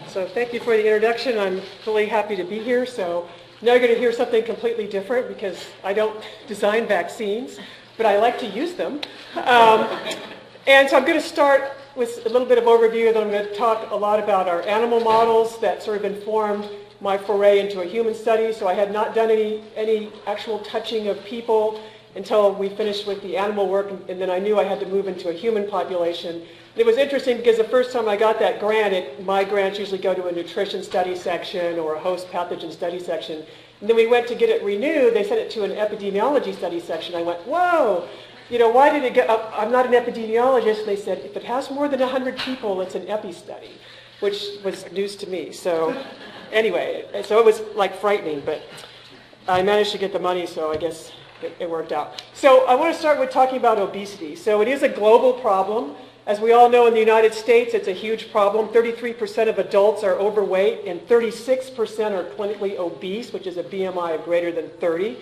So thank you for the introduction. I'm really happy to be here. So now you're going to hear something completely different because I don't design vaccines, but I like to use them. And so I'm going to start with a little bit of overview, then I'm going to talk a lot about our animal models that sort of informed my foray into a human study. So I had not done any actual touching of people until we finished with the animal work, and then I knew I had to move into a human population. And it was interesting because the first time I got that grant, my grants usually go to a nutrition study section or a host pathogen study section. And then we went to get it renewed, they sent it to an epidemiology study section. I went, whoa, you know, why did it get, I'm not an epidemiologist. And they said, if it has more than 100 people, it's an epi study, which was news to me. So anyway, so it was like frightening, but I managed to get the money, so I guess it worked out. So I want to start with talking about obesity. So it is a global problem. As we all know, in the United States, it's a huge problem. 33% of adults are overweight and 36% are clinically obese, which is a BMI of greater than 30.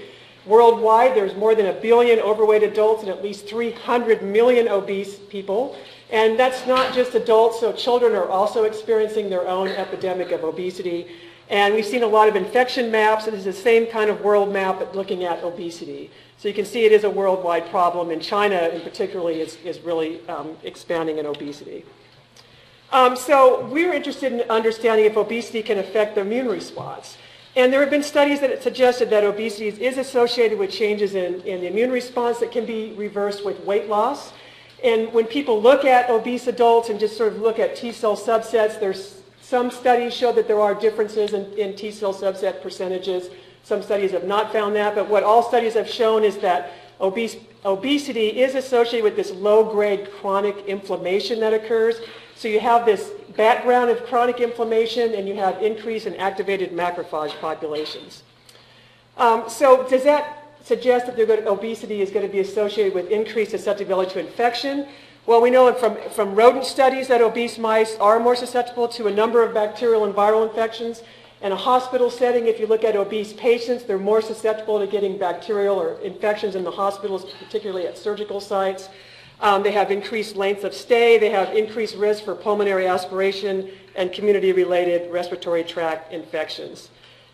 Worldwide, there's more than 1 billion overweight adults and at least 300 million obese people. And that's not just adults, so children are also experiencing their own epidemic of obesity. And we've seen a lot of infection maps, and it's the same kind of world map but looking at obesity. So you can see it is a worldwide problem, and China in particularly is really expanding in obesity. So we're interested in understanding if obesity can affect the immune response. And there have been studies that suggested that obesity is associated with changes in the immune response that can be reversed with weight loss. And when people look at obese adults and just sort of look at T-cell subsets, there's some studies show that there are differences in T-cell subset percentages. Some studies have not found that, but what all studies have shown is that obesity is associated with this low-grade chronic inflammation that occurs. So you have this background of chronic inflammation and you have increase in activated macrophage populations. So does that suggest that obesity is going to be associated with increased susceptibility to infection? Well, we know from rodent studies that obese mice are more susceptible to a number of bacterial and viral infections. In a hospital setting, if you look at obese patients, they're more susceptible to getting bacterial or infections in the hospitals, particularly at surgical sites. They have increased length of stay. They have increased risk for pulmonary aspiration and community-related respiratory tract infections.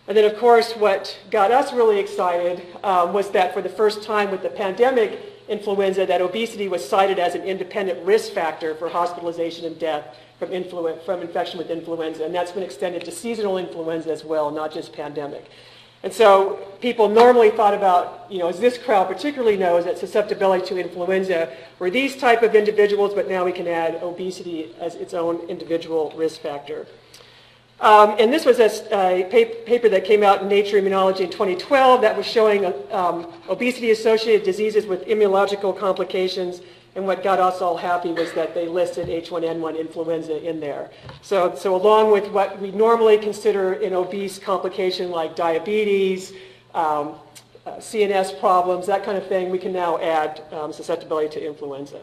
And then, of course, what got us really excited was that for the first time with the pandemic influenza, that obesity was cited as an independent risk factor for hospitalization and death from infection with influenza. And that's been extended to seasonal influenza as well, not just pandemic. And so people normally thought about, you know, as this crowd particularly knows, that susceptibility to influenza were these type of individuals, but now we can add obesity as its own individual risk factor. And this was a paper that came out in Nature Immunology in 2012 that was showing obesity-associated diseases with immunological complications. And what got us all happy was that they listed H1N1 influenza in there. So along with what we normally consider an obese complication like diabetes, CNS problems, that kind of thing, we can now add susceptibility to influenza.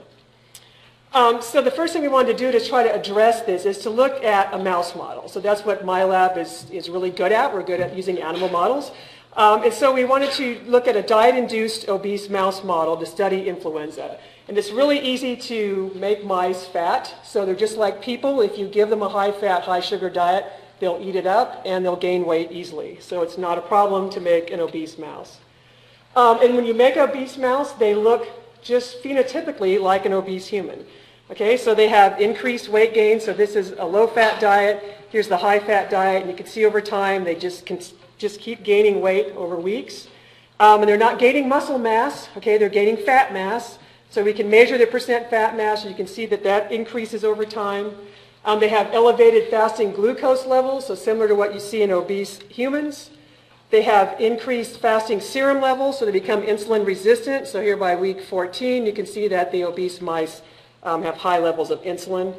So the first thing we wanted to do to try to address this is to look at a mouse model. So that's what my lab is really good at. We're good at using animal models. And so we wanted to look at a diet-induced obese mouse model to study influenza. And it's really easy to make mice fat. So they're just like people. If you give them a high-fat, high-sugar diet, they'll eat it up and they'll gain weight easily. So it's not a problem to make an obese mouse. And when you make an obese mouse, they look just phenotypically like an obese human. Okay, so they have increased weight gain. So this is a low-fat diet. Here's the high-fat diet. And you can see over time they just keep gaining weight over weeks. And they're not gaining muscle mass. Okay, they're gaining fat mass. So we can measure the percent fat mass, and you can see that that increases over time. They have elevated fasting glucose levels, so similar to what you see in obese humans. They have increased fasting serum levels, so they become insulin resistant. So here by week 14, you can see that the obese mice have high levels of insulin.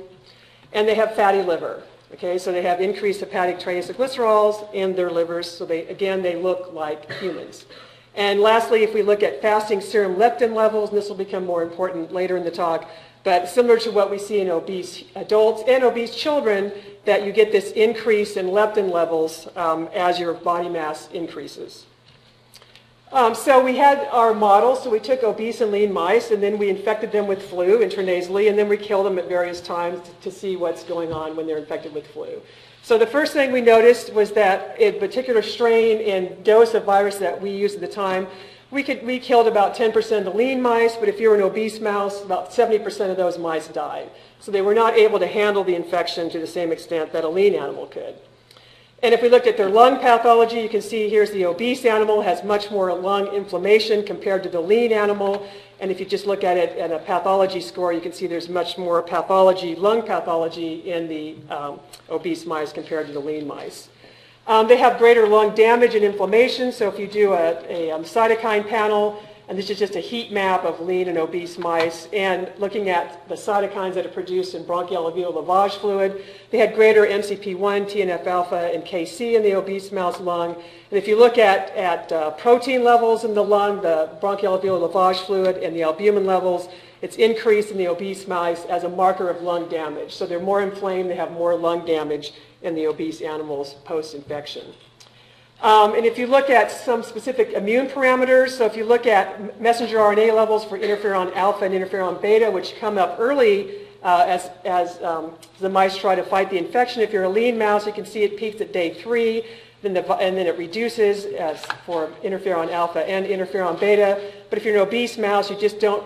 And they have fatty liver. Okay, so they have increased hepatic triglycerols in their livers, so they look like humans. And lastly, if we look at fasting serum leptin levels, and this will become more important later in the talk, but similar to what we see in obese adults and obese children, that you get this increase in leptin levels as your body mass increases. So we had our models, so we took obese and lean mice, and then we infected them with flu intranasally, and then we killed them at various times to see what's going on when they're infected with flu. So the first thing we noticed was that a particular strain and dose of virus that we used at the time, we killed about 10% of the lean mice, but if you were an obese mouse, about 70% of those mice died. So they were not able to handle the infection to the same extent that a lean animal could. And if we looked at their lung pathology, you can see here's the obese animal has much more lung inflammation compared to the lean animal. And if you just look at it at a pathology score, you can see there's much more pathology, lung pathology in the obese mice compared to the lean mice. They have greater lung damage and inflammation. So if you do a cytokine panel, and this is just a heat map of lean and obese mice, and looking at the cytokines that are produced in bronchial alveolar lavage fluid, they had greater MCP1, TNF-alpha, and Kc in the obese mouse lung. And if you look at protein levels in the lung, the bronchial alveolar lavage fluid, and the albumin levels, it's increased in the obese mice as a marker of lung damage. So they're more inflamed, they have more lung damage in the obese animals post-infection. And if you look at some specific immune parameters, so if you look at messenger RNA levels for interferon alpha and interferon beta, which come up early as the mice try to fight the infection. If you're a lean mouse, you can see it peaks at day 3, and then it reduces for interferon alpha and interferon beta. But if you're an obese mouse, you just don't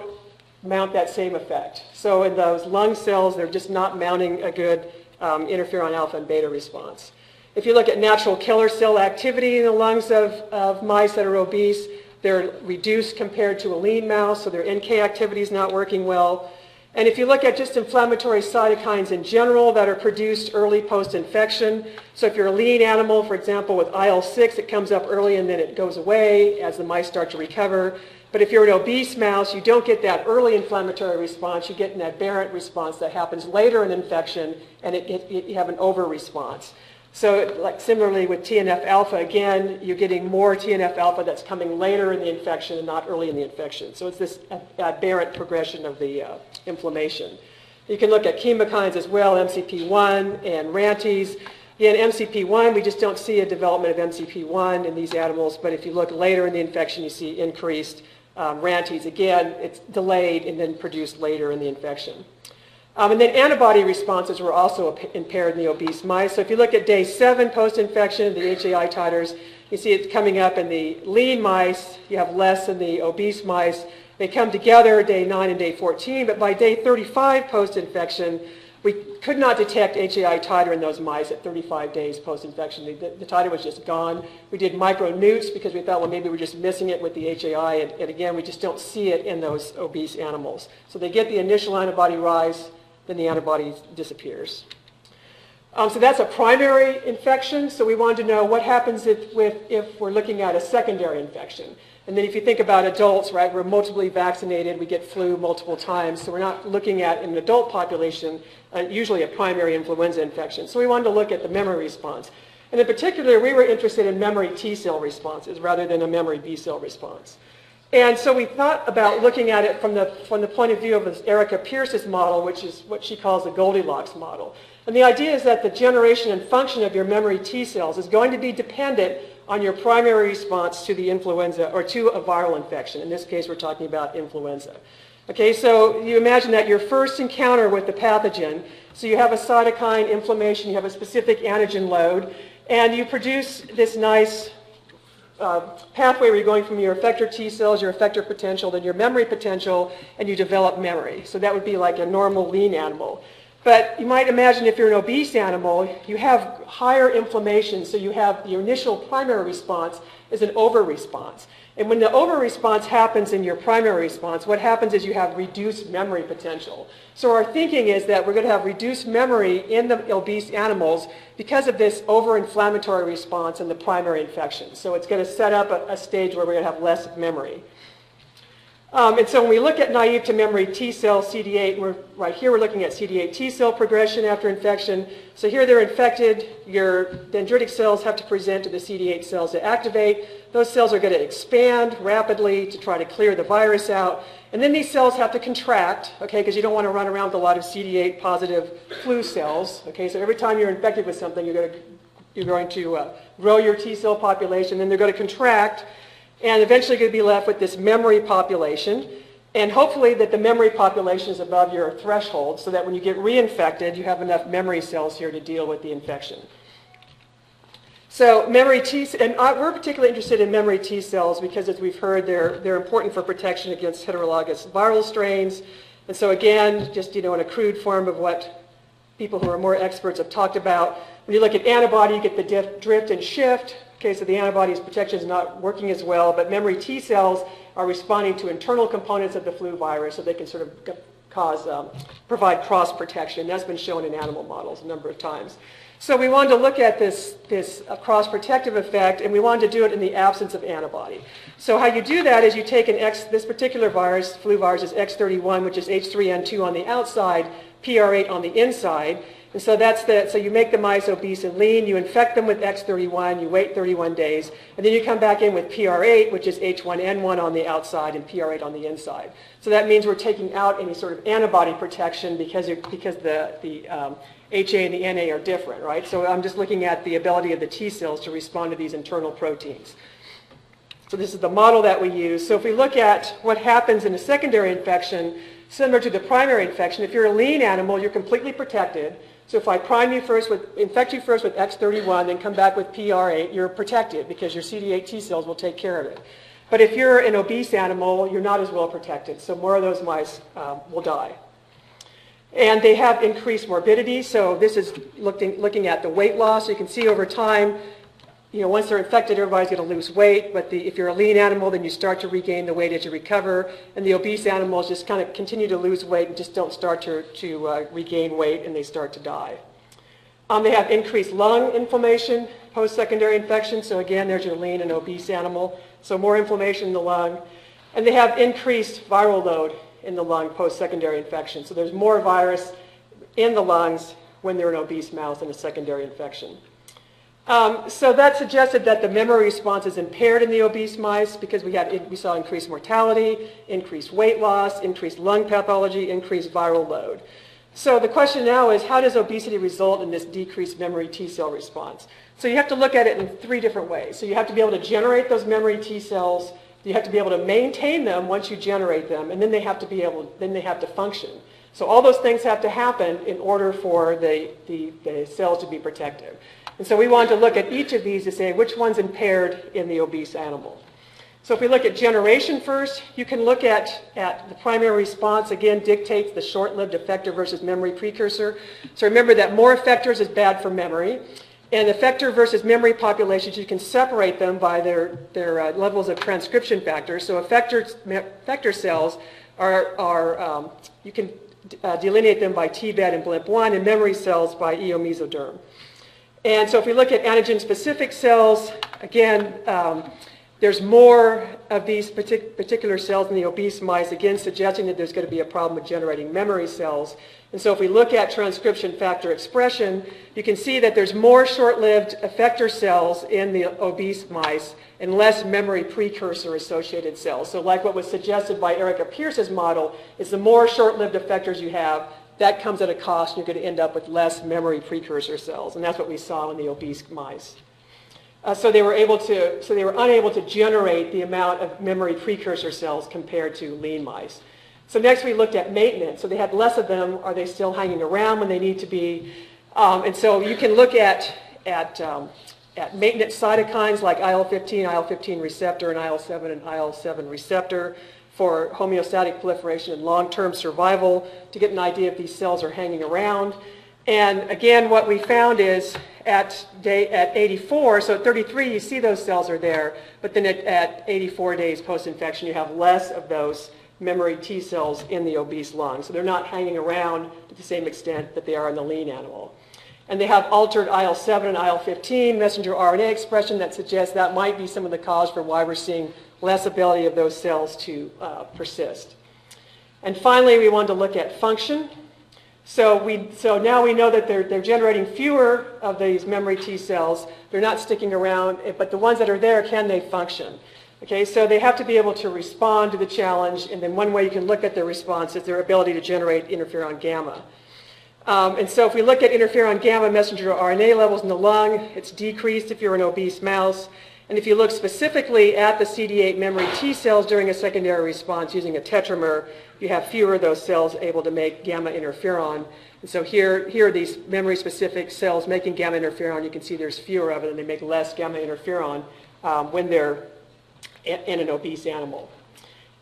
mount that same effect. So in those lung cells, they're just not mounting a good interferon alpha and beta response. If you look at natural killer cell activity in the lungs of mice that are obese, they're reduced compared to a lean mouse, so their NK activity is not working well. And if you look at just inflammatory cytokines in general that are produced early post-infection, so if you're a lean animal, for example, with IL-6, it comes up early and then it goes away as the mice start to recover. But if you're an obese mouse, you don't get that early inflammatory response. You get an aberrant response that happens later in infection, and you have an over-response. So like similarly with TNF-alpha, again, you're getting more TNF-alpha that's coming later in the infection and not early in the infection. So it's this aberrant progression of the inflammation. You can look at chemokines as well, MCP1 and RANTES. In MCP1, we just don't see a development of MCP1 in these animals, but if you look later in the infection, you see increased RANTES. Again, it's delayed and then produced later in the infection. And then antibody responses were also impaired in the obese mice. So if you look at day 7 post-infection, the HAI titers, you see it's coming up in the lean mice. You have less in the obese mice. They come together day 9 and day 14, but by day 35 post-infection, we could not detect HAI titer in those mice at 35 days post-infection. The titer was just gone. We did microneuts because we thought, well, maybe we're just missing it with the HAI, and again, we just don't see it in those obese animals. So they get the initial antibody rise, then the antibody disappears. So that's a primary infection. So we wanted to know what happens if we're looking at a secondary infection. And then if you think about adults, right, we're multiply vaccinated, we get flu multiple times. So we're not looking at, in an adult population, usually a primary influenza infection. So we wanted to look at the memory response. And in particular, we were interested in memory T cell responses rather than a memory B cell response. And so we thought about looking at it from the point of view of Erica Pierce's model, which is what she calls the Goldilocks model. And the idea is that the generation and function of your memory T cells is going to be dependent on your primary response to the influenza or to a viral infection. In this case, we're talking about influenza. Okay, so you imagine that your first encounter with the pathogen, so you have a cytokine inflammation, you have a specific antigen load, and you produce this nice pathway where you're going from your effector T cells, your effector potential, then your memory potential, and you develop memory. So that would be like a normal lean animal. But you might imagine if you're an obese animal, you have higher inflammation, so you have your initial primary response is an over-response. And when the over-response happens in your primary response, what happens is you have reduced memory potential. So our thinking is that we're going to have reduced memory in the obese animals because of this over-inflammatory response in the primary infection. So it's going to set up a stage where we're going to have less memory. And so when we look at naive to memory T cell CD8, right here we're looking at CD8 T cell progression after infection. So here they're infected, your dendritic cells have to present to the CD8 cells to activate. Those cells are going to expand rapidly to try to clear the virus out. And then these cells have to contract, okay, because you don't want to run around with a lot of CD8 positive flu cells. Okay, so every time you're infected with something, you're going to grow your T cell population, then they're going to contract. and eventually going to be left with this memory population. And hopefully that the memory population is above your threshold so that when you get reinfected, you have enough memory cells here to deal with the infection. So memory T, and we're particularly interested in memory T cells because, as we've heard, they're important for protection against heterologous viral strains. And so again, just in a crude form of what people who are more experts have talked about, when you look at antibody, you get the drift and shift. Okay, so the antibody's protection is not working as well, but memory T cells are responding to internal components of the flu virus, so they can sort of provide cross protection. That's been shown in animal models a number of times. So we wanted to look at this cross-protective effect, and we wanted to do it in the absence of antibody. So how you do that is you take this particular virus, flu virus is X31, which is H3N2 on the outside, PR8 on the inside. And so so you make the mice obese and lean, you infect them with X31, you wait 31 days, and then you come back in with PR8, which is H1N1 on the outside and PR8 on the inside. So that means we're taking out any sort of antibody protection because the HA and the NA are different, right? So I'm just looking at the ability of the T cells to respond to these internal proteins. So this is the model that we use. So if we look at what happens in a secondary infection, similar to the primary infection, if you're a lean animal, you're completely protected. So if I infect you first with X31, then come back with PR8, you're protected because your CD8 T cells will take care of it. But if you're an obese animal, you're not as well protected. So more of those mice will die. And they have increased morbidity. So this is looking at the weight loss. You can see over time, once they're infected, everybody's going to lose weight. But if you're a lean animal, then you start to regain the weight as you recover. And the obese animals just kind of continue to lose weight and just don't start to regain weight, and they start to die. They have increased lung inflammation post-secondary infection. So again, there's your lean and obese animal. So more inflammation in the lung. And they have increased viral load in the lung post-secondary infection. So there's more virus in the lungs when they're an obese mouse in a secondary infection. So that suggested that the memory response is impaired in the obese mice because we saw increased mortality, increased weight loss, increased lung pathology, increased viral load. So the question now is, how does obesity result in this decreased memory T cell response? So you have to look at it in 3 different ways. So you have to be able to generate those memory T cells, you have to be able to maintain them once you generate them, and then they have to function. So all those things have to happen in order for the cells to be protective. And so we wanted to look at each of these to say which one's impaired in the obese animal. So if we look at generation first, you can look at the primary response, again, dictates the short-lived effector versus memory precursor. So remember that more effectors is bad for memory. And effector versus memory populations, you can separate them by their levels of transcription factors. So effector cells you can delineate them by TBED and BLIMP1, and memory cells by EO-mesoderm. And so if we look at antigen-specific cells, again, there's more of these particular cells in the obese mice, again suggesting that there's going to be a problem with generating memory cells. And so if we look at transcription factor expression, you can see that there's more short-lived effector cells in the obese mice and less memory precursor associated cells. So like what was suggested by Erica Pierce's model, is the more short-lived effectors you have, that comes at a cost, and you're going to end up with less memory precursor cells. And that's what we saw in the obese mice. So they were unable to generate the amount of memory precursor cells compared to lean mice. So next we looked at maintenance. So they had less of them. Are they still hanging around when they need to be? And so you can look at maintenance cytokines like IL-15, IL-15 receptor, and IL-7 and IL-7 receptor for homeostatic proliferation and long-term survival to get an idea if these cells are hanging around. And again, what we found is at 84, so at 33 you see those cells are there, but then at 84 days post-infection you have less of those memory T cells in the obese lung. So they're not hanging around to the same extent that they are in the lean animal. And they have altered IL-7 and IL-15 messenger RNA expression that suggests that might be some of the cause for why we're seeing less ability of those cells to persist. And finally, we wanted to look at function. So now we know that they're generating fewer of these memory T cells. They're not sticking around, but the ones that are there, can they function? Okay, so they have to be able to respond to the challenge, and then one way you can look at their response is their ability to generate interferon gamma. And so if we look at interferon gamma messenger RNA levels in the lung, it's decreased if you're an obese mouse. And if you look specifically at the CD8 memory T cells during a secondary response using a tetramer, you have fewer of those cells able to make gamma interferon. And so here are these memory-specific cells making gamma interferon. You can see there's fewer of it, and they make less gamma interferon when they're in an obese animal.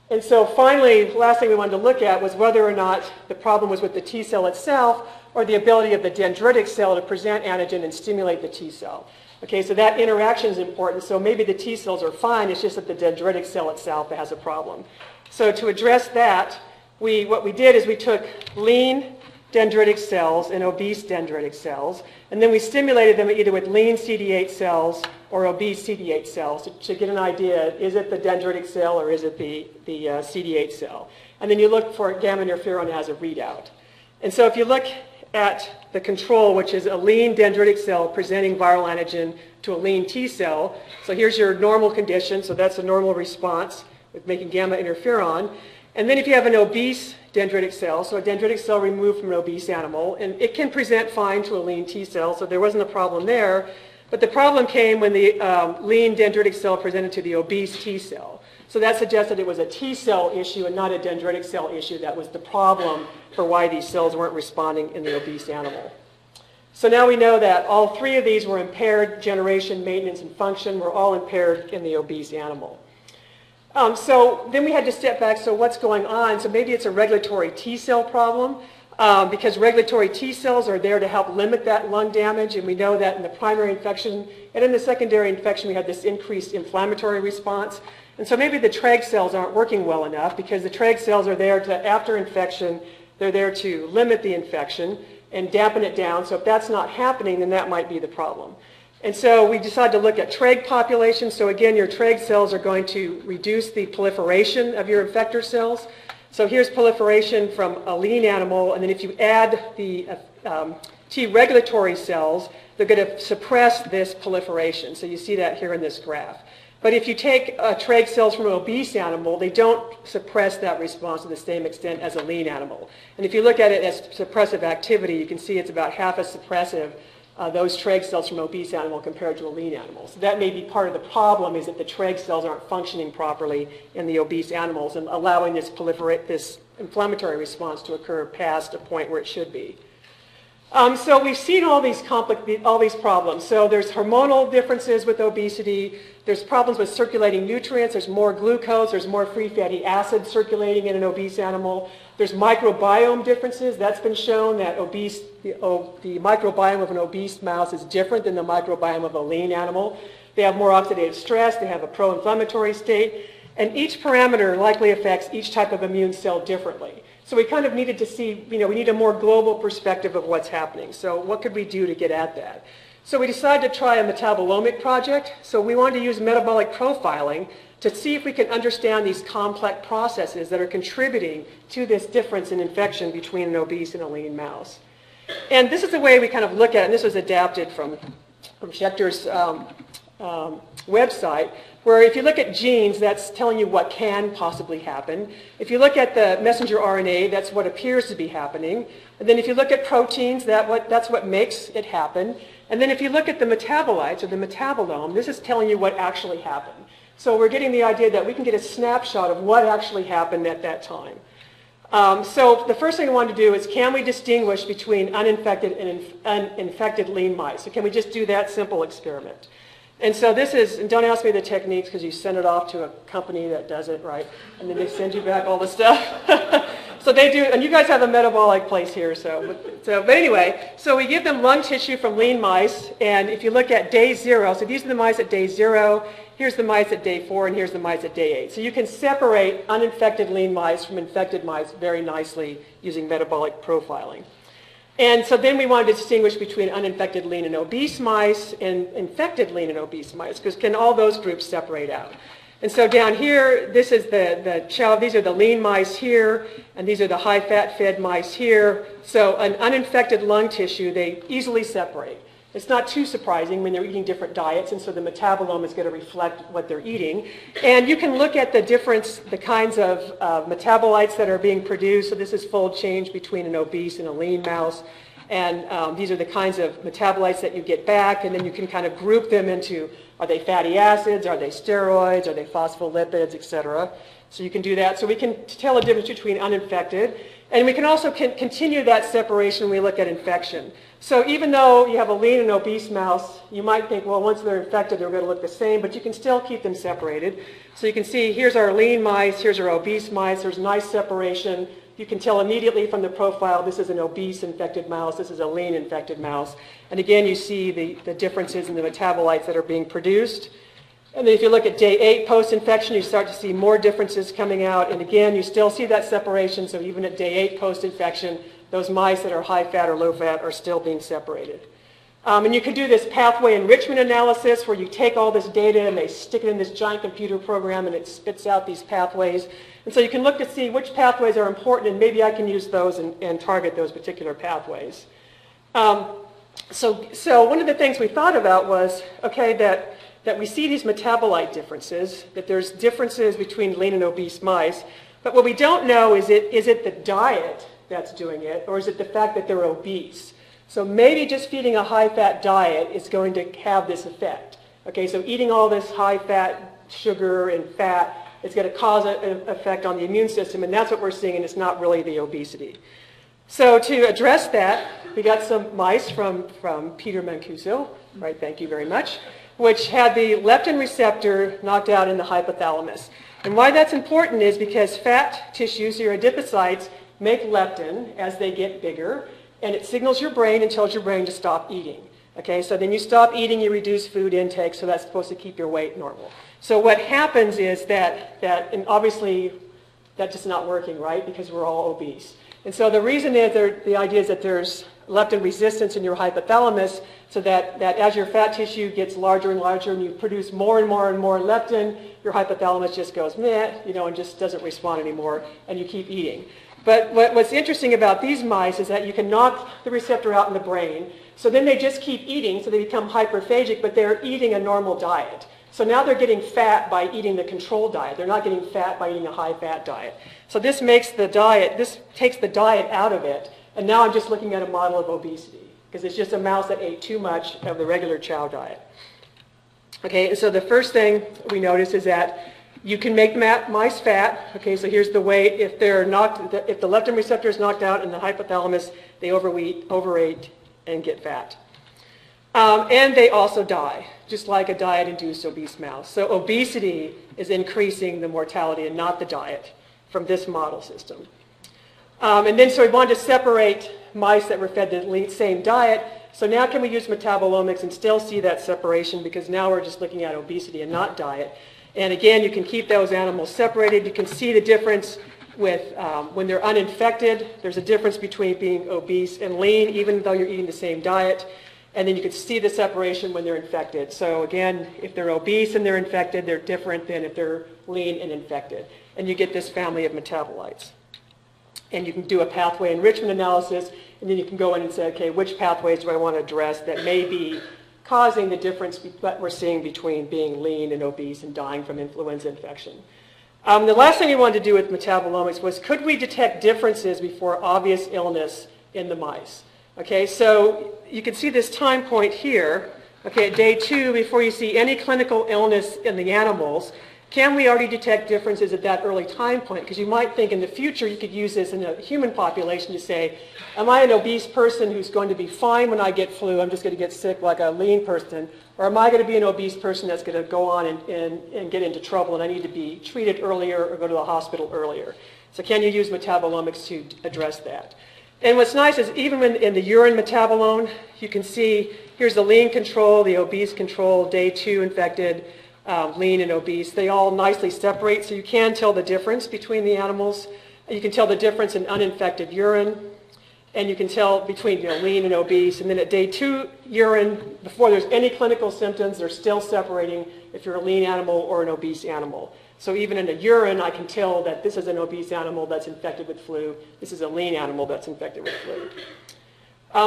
And so finally, the last thing we wanted to look at was whether or not the problem was with the T cell itself or the ability of the dendritic cell to present antigen and stimulate the T cell. Okay, so that interaction is important. So maybe the T cells are fine, it's just that the dendritic cell itself has a problem. So to address that, what we did is we took lean dendritic cells and obese dendritic cells, and then we stimulated them either with lean CD8 cells or obese CD8 cells to get an idea, is it the dendritic cell or is it the CD8 cell? And then you look for gamma interferon as a readout. And so if you look at the control, which is a lean dendritic cell presenting viral antigen to a lean T cell, so here's your normal condition, so that's a normal response with making gamma interferon. And then if you have an obese dendritic cell, so a dendritic cell removed from an obese animal, and it can present fine to a lean T cell, so there wasn't a problem there. But the problem came when the lean dendritic cell presented to the obese T cell. So that suggested it was a T cell issue and not a dendritic cell issue that was the problem for why these cells weren't responding in the obese animal. So now we know that all three of these were impaired: generation, maintenance, and function were all impaired in the obese animal. So then we had to step back, so what's going on? So maybe it's a regulatory T cell problem, because regulatory T cells are there to help limit that lung damage, and we know that in the primary infection and in the secondary infection we had this increased inflammatory response. And so maybe the TREG cells aren't working well enough, because the TREG cells are there to, after infection, they're there to limit the infection and dampen it down. So if that's not happening, then that might be the problem. And so we decided to look at TREG populations. So again, your TREG cells are going to reduce the proliferation of your effector cells. So here's proliferation from a lean animal, and then if you add the T regulatory cells, they're going to suppress this proliferation. So you see that here in this graph. But if you take TREG cells from an obese animal, they don't suppress that response to the same extent as a lean animal. And if you look at it as suppressive activity, you can see it's about half as suppressive, those TREG cells from an obese animal compared to a lean animal. So that may be part of the problem, is that the TREG cells aren't functioning properly in the obese animals and allowing this inflammatory response to occur past a point where it should be. So we've seen all these problems. So there's hormonal differences with obesity. There's problems with circulating nutrients. There's more glucose. There's more free fatty acids circulating in an obese animal. There's microbiome differences. That's been shown that the microbiome of an obese mouse is different than the microbiome of a lean animal. They have more oxidative stress. They have a pro-inflammatory state. And each parameter likely affects each type of immune cell differently. So we kind of needed to see, we need a more global perspective of what's happening. So what could we do to get at that? So we decided to try a metabolomic project. So we wanted to use metabolic profiling to see if we can understand these complex processes that are contributing to this difference in infection between an obese and a lean mouse. And this is the way we kind of look at it, and this was adapted from Schechter's website, where if you look at genes, that's telling you what can possibly happen. If you look at the messenger RNA, that's what appears to be happening. And then if you look at proteins, that's what makes it happen. And then if you look at the metabolites or the metabolome, this is telling you what actually happened. So we're getting the idea that we can get a snapshot of what actually happened at that time. So the first thing I wanted to do is, can we distinguish between uninfected and infected lean mice? So can we just do that simple experiment? And so this is, and don't ask me the techniques because you send it off to a company that does it, right? And then they send you back all the stuff. So they do, and you guys have a metabolic place here. But anyway, so we give them lung tissue from lean mice, and if you look at day 0, so these are the mice at day 0, here's the mice at day 4, and here's the mice at day 8. So you can separate uninfected lean mice from infected mice very nicely using metabolic profiling. And so then we wanted to distinguish between uninfected lean and obese mice and infected lean and obese mice, because can all those groups separate out? And so down here, this is these are the lean mice here, and these are the high-fat fed mice here. So an uninfected lung tissue, they easily separate. It's not too surprising when they're eating different diets, and so the metabolome is going to reflect what they're eating. And you can look at the difference, the kinds of metabolites that are being produced. So this is fold change between an obese and a lean mouse. And these are the kinds of metabolites that you get back, and then you can kind of group them into, are they fatty acids, are they steroids, are they phospholipids, et cetera. So you can do that. So we can tell the difference between uninfected. And we can also continue that separation when we look at infection. So even though you have a lean and obese mouse, you might think, well, once they're infected, they're going to look the same, but you can still keep them separated. So you can see, here's our lean mice, here's our obese mice, there's nice separation. You can tell immediately from the profile, this is an obese infected mouse, this is a lean infected mouse. And again, you see the differences in the metabolites that are being produced. And then if you look at day 8 post-infection, you start to see more differences coming out. And again, you still see that separation. So even at day 8 post-infection, those mice that are high fat or low fat are still being separated. And you can do this pathway enrichment analysis where you take all this data and they stick it in this giant computer program and it spits out these pathways. And so you can look to see which pathways are important, and maybe I can use those and target those particular pathways. So one of the things we thought about was, okay, that we see these metabolite differences, that there's differences between lean and obese mice, but what we don't know is it the diet that's doing it, or is it the fact that they're obese? So maybe just feeding a high-fat diet is going to have this effect. Okay, so eating all this high-fat sugar and fat is going to cause an effect on the immune system, and that's what we're seeing, and it's not really the obesity. So to address that, we got some mice from Peter Mancuso, right, thank you very much, which had the leptin receptor knocked out in the hypothalamus. And why that's important is because fat tissues, your adipocytes, make leptin as they get bigger, and it signals your brain and tells your brain to stop eating. Okay, so then you stop eating, you reduce food intake, so that's supposed to keep your weight normal. So what happens is that and obviously that's just not working, right, because we're all obese. And so the reason is the idea is that there's leptin resistance in your hypothalamus, so that as your fat tissue gets larger and larger and you produce more and more and more leptin, your hypothalamus just goes meh, and just doesn't respond anymore, and you keep eating. But what's interesting about these mice is that you can knock the receptor out in the brain, so then they just keep eating, so they become hyperphagic, but they're eating a normal diet. So now they're getting fat by eating the control diet. They're not getting fat by eating a high-fat diet. So this takes the diet out of it, and now I'm just looking at a model of obesity, because it's just a mouse that ate too much of the regular chow diet. Okay, and so the first thing we notice is that you can make mice fat. Okay, so here's the way, if the leptin receptor is knocked out in the hypothalamus, they overeat and get fat. And they also die, just like a diet-induced obese mouse. So obesity is increasing the mortality and not the diet from this model system. And then so we wanted to separate mice that were fed the same diet. So now can we use metabolomics and still see that separation, because now we're just looking at obesity and not diet. And again, you can keep those animals separated. You can see the difference with when they're uninfected. There's a difference between being obese and lean, even though you're eating the same diet. And then you can see the separation when they're infected. So again, if they're obese and they're infected, they're different than if they're lean and infected. And you get this family of metabolites. And you can do a pathway enrichment analysis, and then you can go in and say, okay, which pathways do I want to address that may be causing the difference that we're seeing between being lean and obese and dying from influenza infection. The last thing we wanted to do with metabolomics was, could we detect differences before obvious illness in the mice? Okay, so you can see this time point here, okay, at day 2, before you see any clinical illness in the animals. Can we already detect differences at that early time point? Because you might think in the future you could use this in a human population to say, am I an obese person who's going to be fine when I get flu, I'm just going to get sick like a lean person, or am I going to be an obese person that's going to go on and get into trouble and I need to be treated earlier or go to the hospital earlier? So can you use metabolomics to address that? And what's nice is even in the urine metabolome, you can see here's the lean control, the obese control, day 2 infected, lean and obese. They all nicely separate, so you can tell the difference between the animals. You can tell the difference in uninfected urine, and you can tell between lean and obese. And then at day 2 urine, before there's any clinical symptoms, they're still separating if you're a lean animal or an obese animal. So even in the urine, I can tell that this is an obese animal that's infected with flu. This is a lean animal that's infected with flu.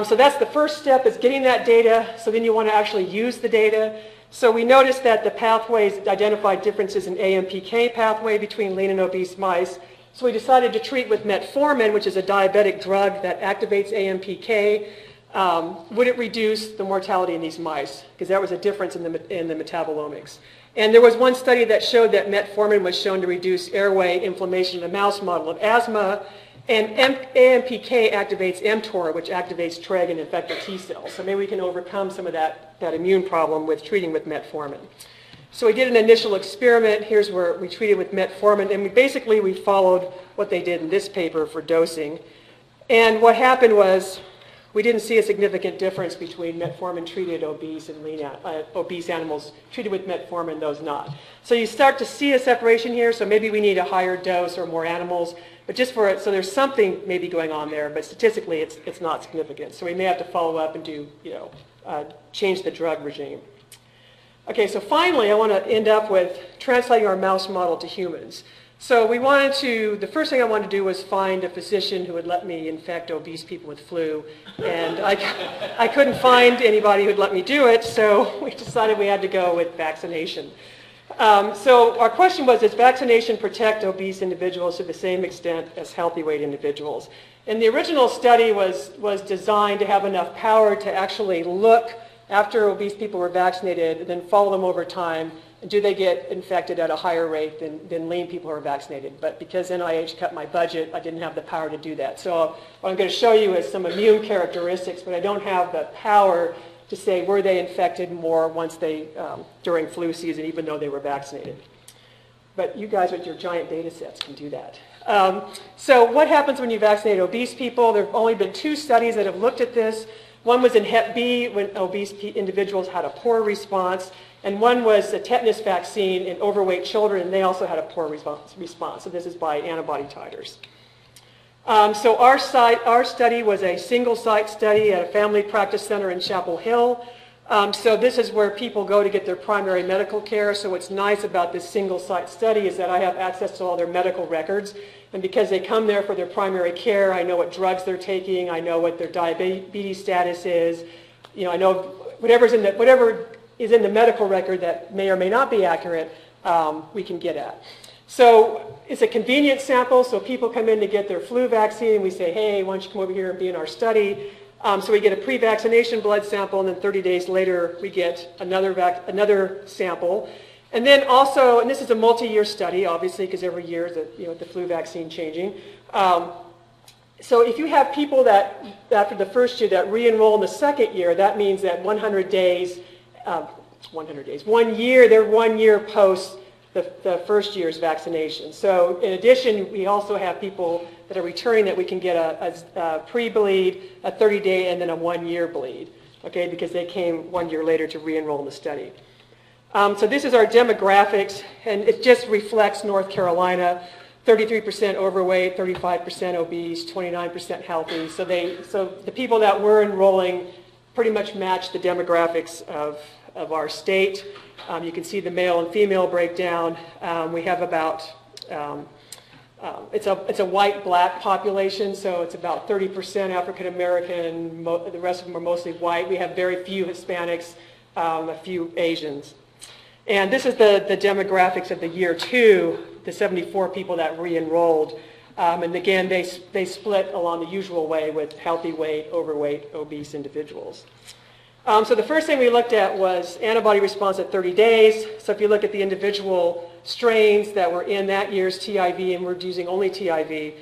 So that's the first step, is getting that data. So then you want to actually use the data. So we noticed that the pathways identified differences in AMPK pathway between lean and obese mice. So we decided to treat with metformin, which is a diabetic drug that activates AMPK. would it reduce the mortality in these mice? Because that was a difference in the metabolomics. And there was one study that showed that metformin was shown to reduce airway inflammation in a mouse model of asthma, and AMPK activates mTOR, which activates TREG and effector T cells. So maybe we can overcome some of that immune problem with treating with metformin. So we did an initial experiment. Here's where we treated with metformin, and we followed what they did in this paper for dosing. And what happened was we didn't see a significant difference between metformin-treated obese and obese animals treated with metformin, those not. So you start to see a separation here, so maybe we need a higher dose or more animals, but just for it, so there's something maybe going on there, but statistically it's not significant. So we may have to follow up and do, change the drug regime. Okay, so finally I want to end up with translating our mouse model to humans. So the first thing I wanted to do was find a physician who would let me infect obese people with flu. And I couldn't find anybody who would let me do it, so we decided we had to go with vaccination. So our question was, does vaccination protect obese individuals to the same extent as healthy weight individuals? And the original study was designed to have enough power to actually look after obese people were vaccinated and then follow them over time. And do they get infected at a higher rate than lean people who are vaccinated? But because NIH cut my budget, I didn't have the power to do that. So what I'm going to show you is some immune characteristics, but I don't have the power to say were they infected more during flu season, even though they were vaccinated. But you guys with your giant data sets can do that. So what happens when you vaccinate obese people? There have only been 2 studies that have looked at this. One was in Hep B when obese individuals had a poor response. And one was a tetanus vaccine in overweight children, and they also had a poor response. So this is by antibody titers. So our study was a single-site study at a family practice center in Chapel Hill. So this is where people go to get their primary medical care. So what's nice about this single-site study is that I have access to all their medical records. And because they come there for their primary care, I know what drugs they're taking. I know what their diabetes status is. I know whatever is in the medical record that may or may not be accurate, we can get at. So it's a convenient sample, so people come in to get their flu vaccine, and we say, hey, why don't you come over here and be in our study? So we get a pre-vaccination blood sample, and then 30 days later, we get another sample. And then also, and this is a multi-year study, obviously, because every year is the flu vaccine changing. So if you have people that, after the first year, that re-enroll in the second year, that means that 100 days, 1 year, they're 1 year post the first year's vaccination. So in addition, we also have people that are returning that we can get a pre-bleed, a 30-day, and then a 1-year bleed, okay, because they came 1 year later to re-enroll in the study. So this is our demographics, and it just reflects North Carolina, 33% overweight, 35% obese, 29% healthy. So the people that were enrolling pretty much match the demographics of our state. You can see the male and female breakdown. We have about, it's a white-black population, so it's about 30% African American, the rest of them are mostly white. We have very few Hispanics, a few Asians. And this is the demographics of the year 2, the 74 people that re-enrolled. And again, they split along the usual way with healthy weight, overweight, obese individuals. So the first thing we looked at was antibody response at 30 days. So if you look at the individual strains that were in that year's TIV, and we're using only TIV,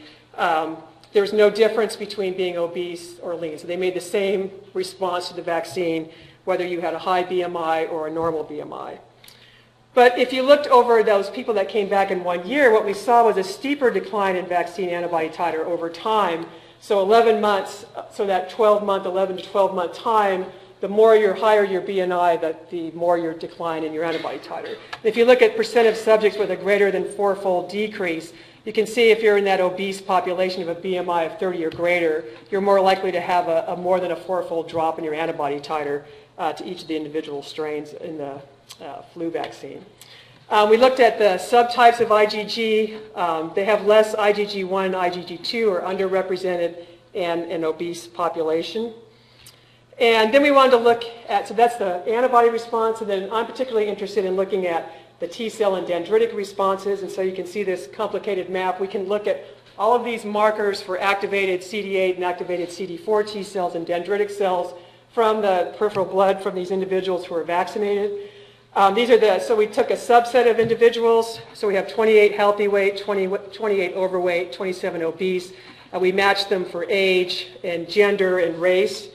there's no difference between being obese or lean. So they made the same response to the vaccine, whether you had a high BMI or a normal BMI. But if you looked over those people that came back in 1 year, what we saw was a steeper decline in vaccine antibody titer over time. So 11 months, so that 11 to 12 month time, the higher your BMI, the more your decline in your antibody titer. If you look at percent of subjects with a greater than 4-fold decrease, you can see if you're in that obese population of a BMI of 30 or greater, you're more likely to have a more than a 4-fold drop in your antibody titer to each of the individual strains in the flu vaccine. We looked at the subtypes of IgG. They have less IgG1, IgG2 are underrepresented in an obese population. And then we wanted to look at, so that's the antibody response, and then I'm particularly interested in looking at the T cell and dendritic responses, and so you can see this complicated map. We can look at all of these markers for activated CD8 and activated CD4 T cells and dendritic cells from the peripheral blood from these individuals who are vaccinated. So we took a subset of individuals. So we have 28 healthy weight, 28 overweight, 27 obese. We matched them for age and gender and race.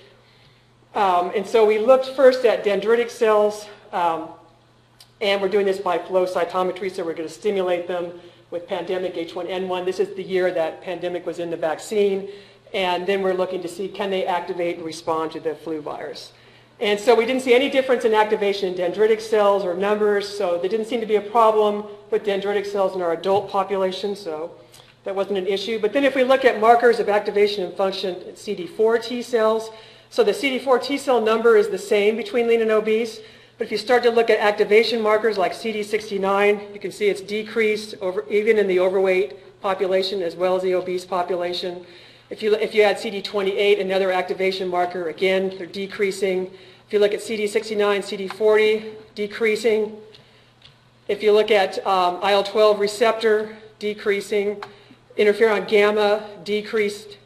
And so we looked first at dendritic cells, and we're doing this by flow cytometry, so we're going to stimulate them with pandemic H1N1. This is the year that pandemic was in the vaccine. And then we're looking to see, can they activate and respond to the flu virus? And so we didn't see any difference in activation in dendritic cells or numbers, so there didn't seem to be a problem with dendritic cells in our adult population, so that wasn't an issue. But then if we look at markers of activation and function in CD4 T cells, so the CD4 T cell number is the same between lean and obese, but if you start to look at activation markers like CD69, you can see it's decreased even in the overweight population as well as the obese population. If you add CD28, another activation marker, again, they're decreasing. If you look at CD69, CD40, decreasing. If you look at IL-12 receptor, decreasing. Interferon gamma, decreased.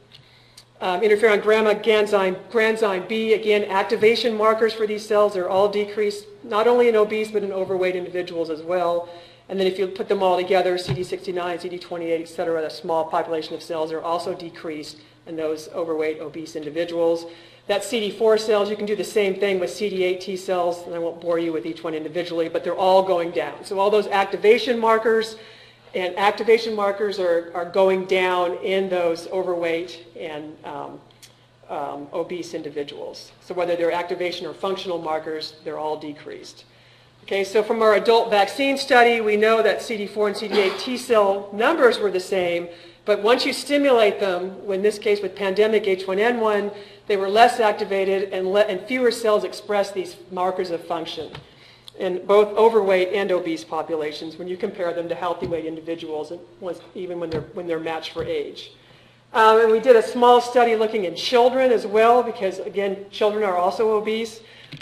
Interferon gamma, granzyme B, again, activation markers for these cells are all decreased, not only in obese but in overweight individuals as well. And then if you put them all together, CD69, CD28, et cetera, a small population of cells are also decreased in those overweight, obese individuals. That CD4 cells, you can do the same thing with CD8 T cells, and I won't bore you with each one individually, but they're all going down. So all those activation markers are going down in those overweight and obese individuals. So whether they're activation or functional markers, they're all decreased. Okay, so from our adult vaccine study, we know that CD4 and CD8 T cell numbers were the same, but once you stimulate them, in this case with pandemic H1N1, they were less activated and fewer cells expressed these markers of function in both overweight and obese populations when you compare them to healthy weight individuals, even when they're matched for age. And we did a small study looking at children as well, because again, children are also obese.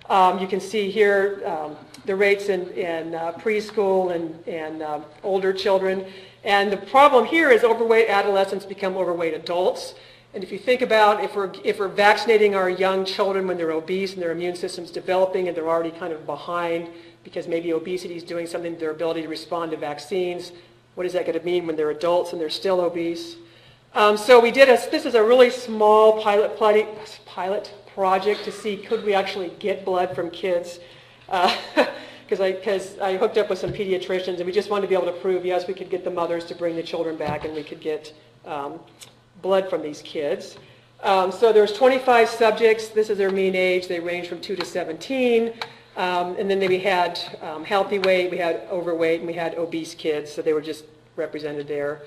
You can see here the rates in preschool and older children. And the problem here is overweight adolescents become overweight adults. And if you think about if we're vaccinating our young children when they're obese and their immune system's developing and they're already kind of behind because maybe obesity is doing something to their ability to respond to vaccines, what is that going to mean when they're adults and they're still obese? So we did this is a really small pilot project to see could we actually get blood from kids. Because I hooked up with some pediatricians and we just wanted to be able to prove, yes, we could get the mothers to bring the children back and we could get blood from these kids. So there's 25 subjects. This is their mean age. They range from 2 to 17. And then we had healthy weight, we had overweight, and we had obese kids. So they were just represented there.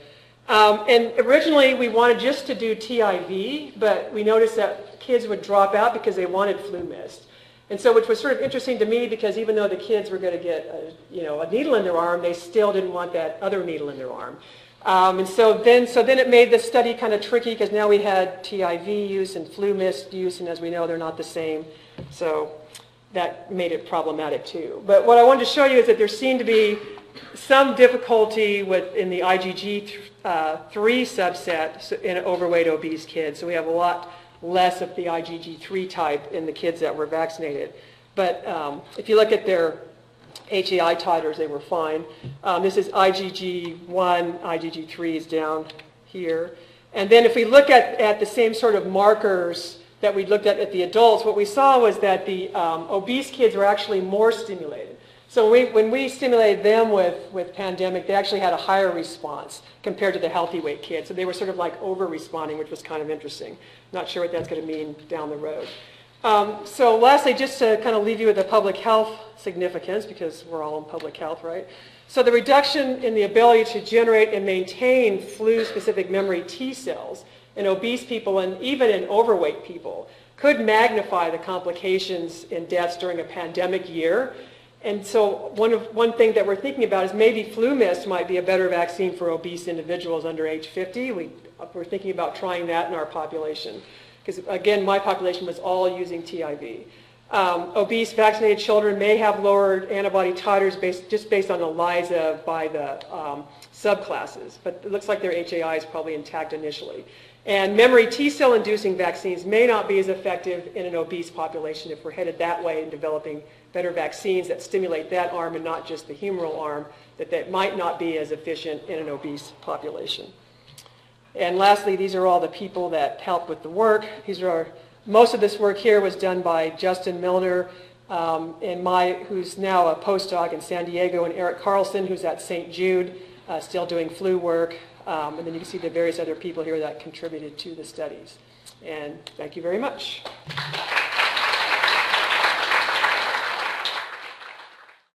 And originally we wanted just to do TIV, but we noticed that kids would drop out because they wanted flu mist. And so, which was sort of interesting to me because even though the kids were going to get a needle in their arm, they still didn't want that other needle in their arm. And so then it made the study kind of tricky because now we had TIV use and flu mist use, and as we know, they're not the same. So that made it problematic too. But what I wanted to show you is that there seemed to be some difficulty in the IgG3 subset in overweight obese kids. So we have a lot less of the IgG3 type in the kids that were vaccinated. But if you look at their HAI titers, they were fine. This is IgG1, IgG3 is down here. And then if we look at the same sort of markers that we looked at the adults, what we saw was that the obese kids were actually more stimulated. So when we stimulated them with pandemic, they actually had a higher response compared to the healthy weight kids. So they were sort of like over-responding, which was kind of interesting. Not sure what that's going to mean down the road. So lastly, just to kind of leave you with the public health significance, because we're all in public health, right? So the reduction in the ability to generate and maintain flu-specific memory T cells in obese people and even in overweight people could magnify the complications and deaths during a pandemic year. And so one thing that we're thinking about is maybe flu mist might be a better vaccine for obese individuals under age 50. We're thinking about trying that in our population. Because again, my population was all using TIV. Obese vaccinated children may have lower antibody titers just based on ELISA by the subclasses, but it looks like their HAI is probably intact initially. And memory T-cell inducing vaccines may not be as effective in an obese population if we're headed that way in developing better vaccines that stimulate that arm and not just the humoral arm, that might not be as efficient in an obese population. And lastly, these are all the people that help with the work. Most of this work here was done by Justin Milner, who's now a postdoc in San Diego, and Eric Carlson, who's at St. Jude, still doing flu work. And then you can see the various other people here that contributed to the studies. And thank you very much.